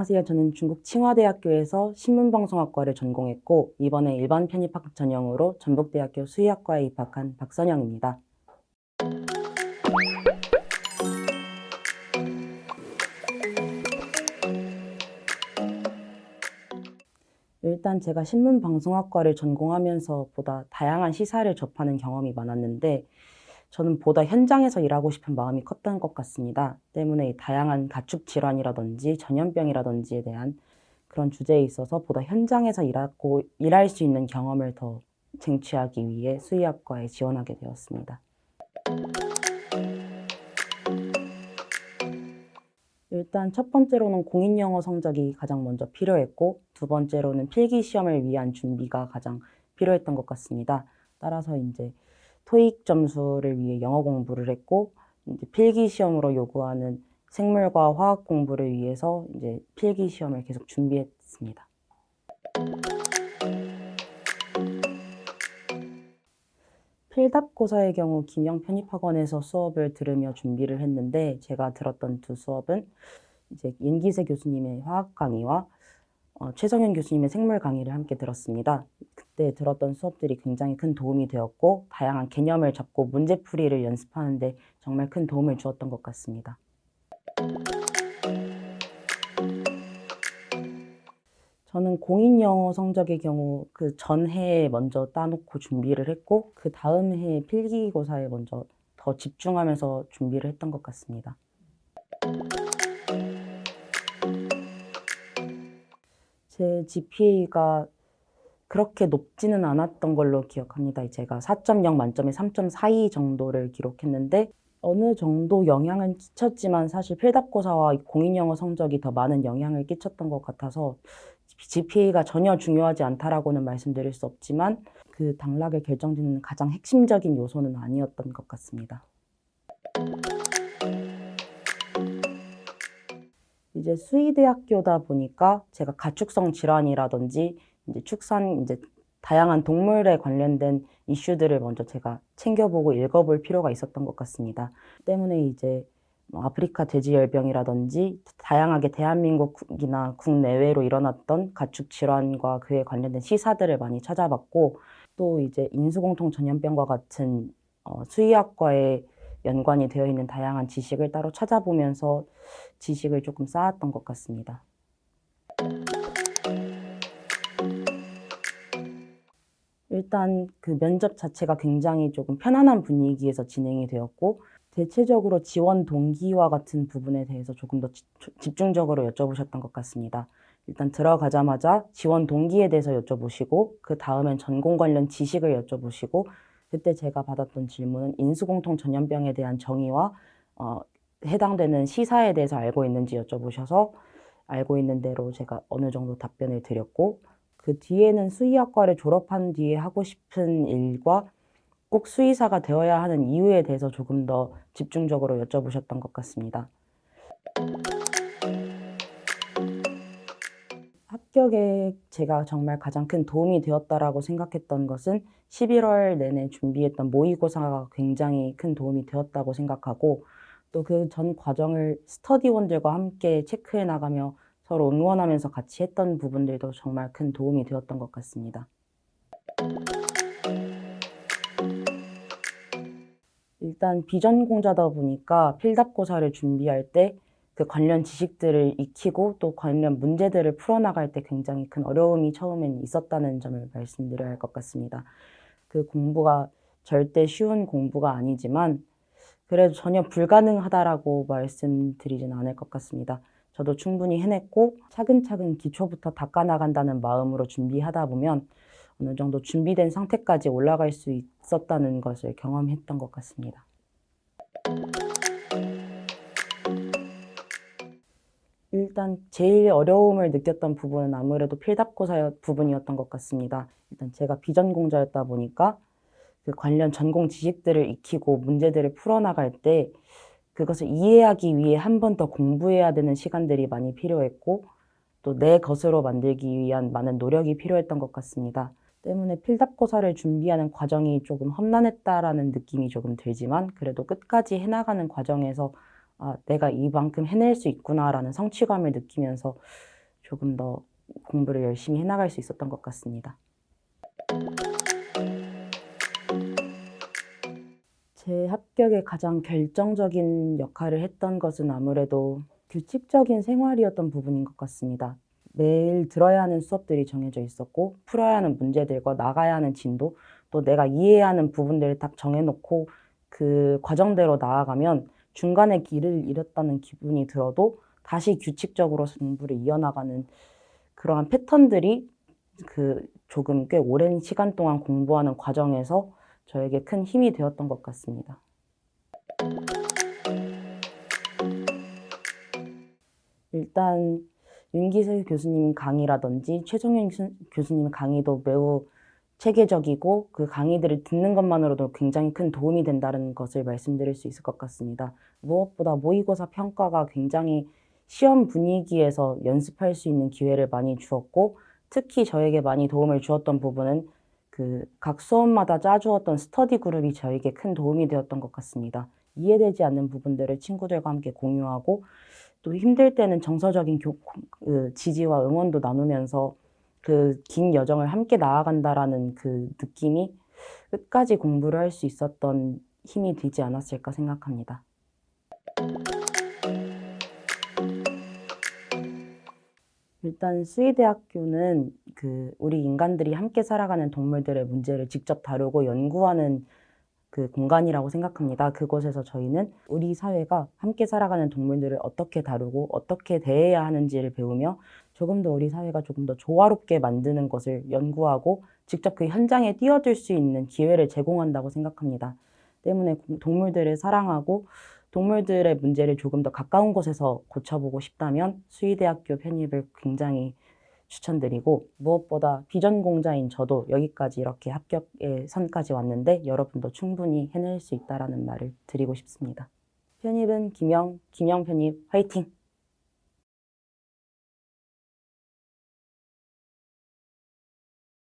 안녕하세요. 저는 중국 칭화대학교에서 신문방송학과를 전공했고 이번에 일반 편입학 전형으로 전북대학교 수의학과에 입학한 박선영입니다. 일단 제가 신문방송학과를 전공하면서 보다 다양한 시사를 접하는 경험이 많았는데 저는 보다 현장에서 일하고 싶은 마음이 컸던 것 같습니다. 때문에 이 다양한 가축 질환이라든지 전염병이라든지에 대한 그런 주제에 있어서 보다 현장에서 일할 수 있는 경험을 더 쟁취하기 위해 수의학과에 지원하게 되었습니다. 일단 첫 번째로는 공인영어 성적이 가장 먼저 필요했고, 두 번째로는 필기 시험을 위한 준비가 가장 필요했던 것 같습니다. 따라서 이제 토익 점수를 위해 영어 공부를 했고, 이제 필기 시험으로 요구하는 생물과 화학 공부를 위해서 이제 필기 시험을 계속 준비했습니다. 필답고사의 경우 김영 편입학원에서 수업을 들으며 준비를 했는데 제가 들었던 두 수업은 이제 윤기세 교수님의 화학 강의와 최성현 교수님의 생물 강의를 함께 들었습니다. 그때 들었던 수업들이 굉장히 큰 도움이 되었고 다양한 개념을 잡고 문제풀이를 연습하는 데 정말 큰 도움을 주었던 것 같습니다. 저는 공인영어 성적의 경우 그 전해에 먼저 따놓고 준비를 했고 그 다음 해에 필기고사에 먼저 더 집중하면서 준비를 했던 것 같습니다. 제 GPA가 그렇게 높지는 않았던 걸로 기억합니다. 제가 4.0 만점에 3.42 정도를 기록했는데 어느 정도 영향은 끼쳤지만 사실 필답고사와 공인영어 성적이 더 많은 영향을 끼쳤던 것 같아서 GPA가 전혀 중요하지 않다라고는 말씀드릴 수 없지만 그 당락을 결정짓는 가장 핵심적인 요소는 아니었던 것 같습니다. 이제 수의대학교다 보니까 제가 가축성 질환이라든지 이제 축산 이제 다양한 동물에 관련된 이슈들을 먼저 제가 챙겨보고 읽어볼 필요가 있었던 것 같습니다. 때문에 이제 아프리카 돼지열병이라든지 다양하게 대한민국이나 국내외로 일어났던 가축 질환과 그에 관련된 시사들을 많이 찾아봤고 또 이제 인수공통 전염병과 같은 수의학과에 연관이 되어 있는 다양한 지식을 따로 찾아보면서 지식을 조금 쌓았던 것 같습니다. 일단 그 면접 자체가 굉장히 조금 편안한 분위기에서 진행이 되었고 대체적으로 지원 동기와 같은 부분에 대해서 조금 더 집중적으로 여쭤보셨던 것 같습니다. 일단 들어가자마자 지원 동기에 대해서 여쭤보시고 그 다음엔 전공 관련 지식을 여쭤보시고 그때 제가 받았던 질문은 인수공통 전염병에 대한 정의와 해당되는 시사에 대해서 알고 있는지 여쭤보셔서 알고 있는 대로 제가 어느 정도 답변을 드렸고 그 뒤에는 수의학과를 졸업한 뒤에 하고 싶은 일과 꼭 수의사가 되어야 하는 이유에 대해서 조금 더 집중적으로 여쭤보셨던 것 같습니다. 합격에 제가 정말 가장 큰 도움이 되었다라고 생각했던 것은 11월 내내 준비했던 모의고사가 굉장히 큰 도움이 되었다고 생각하고 또 그 전 과정을 스터디원들과 함께 체크해 나가며 서로 응원하면서 같이 했던 부분들도 정말 큰 도움이 되었던 것 같습니다. 일단 비전공자다 보니까 필답고사를 준비할 때 그 관련 지식들을 익히고 또 관련 문제들을 풀어나갈 때 굉장히 큰 어려움이 처음엔 있었다는 점을 말씀드려야 할 것 같습니다. 그 공부가 절대 쉬운 공부가 아니지만 그래도 전혀 불가능하다라고 말씀드리진 않을 것 같습니다. 저도 충분히 해냈고 차근차근 기초부터 닦아나간다는 마음으로 준비하다 보면 어느 정도 준비된 상태까지 올라갈 수 있었다는 것을 경험했던 것 같습니다. 일단 제일 어려움을 느꼈던 부분은 아무래도 필답고사 부분이었던 것 같습니다. 일단 제가 비전공자였다 보니까 그 관련 전공 지식들을 익히고 문제들을 풀어나갈 때 그것을 이해하기 위해 한 번 더 공부해야 되는 시간들이 많이 필요했고 또 내 것으로 만들기 위한 많은 노력이 필요했던 것 같습니다. 때문에 필답고사를 준비하는 과정이 조금 험난했다라는 느낌이 조금 들지만 그래도 끝까지 해나가는 과정에서 내가 이만큼 해낼 수 있구나라는 성취감을 느끼면서 조금 더 공부를 열심히 해나갈 수 있었던 것 같습니다. 제 합격에 가장 결정적인 역할을 했던 것은 아무래도 규칙적인 생활이었던 부분인 것 같습니다. 매일 들어야 하는 수업들이 정해져 있었고, 풀어야 하는 문제들과 나가야 하는 진도, 또 내가 이해해야 하는 부분들을 딱 정해놓고 그 과정대로 나아가면 중간에 길을 잃었다는 기분이 들어도 다시 규칙적으로 공부를 이어나가는 그러한 패턴들이 조금 꽤 오랜 시간 동안 공부하는 과정에서 저에게 큰 힘이 되었던 것 같습니다. 일단 윤기세 교수님 강의라든지 최종윤 교수님 강의도 매우 체계적이고 그 강의들을 듣는 것만으로도 굉장히 큰 도움이 된다는 것을 말씀드릴 수 있을 것 같습니다. 무엇보다 모의고사 평가가 굉장히 시험 분위기에서 연습할 수 있는 기회를 많이 주었고, 특히 저에게 많이 도움을 주었던 부분은 각 수업마다 짜주었던 스터디 그룹이 저에게 큰 도움이 되었던 것 같습니다. 이해되지 않는 부분들을 친구들과 함께 공유하고, 또 힘들 때는 정서적인 지지와 응원도 나누면서 그 긴 여정을 함께 나아간다라는 그 느낌이 끝까지 공부를 할 수 있었던 힘이 되지 않았을까 생각합니다. 일단 수의대학교는 우리 인간들이 함께 살아가는 동물들의 문제를 직접 다루고 연구하는 그 공간이라고 생각합니다. 그곳에서 저희는 우리 사회가 함께 살아가는 동물들을 어떻게 다루고 어떻게 대해야 하는지를 배우며 조금 더 우리 사회가 조금 더 조화롭게 만드는 것을 연구하고 직접 그 현장에 뛰어들 수 있는 기회를 제공한다고 생각합니다. 때문에 동물들을 사랑하고 동물들의 문제를 조금 더 가까운 곳에서 고쳐보고 싶다면 수의대학교 편입을 굉장히 추천드리고, 무엇보다 비전공자인 저도 여기까지 이렇게 합격의 선까지 왔는데 여러분도 충분히 해낼 수 있다라는 말을 드리고 싶습니다. 편입은 김영 편입 화이팅!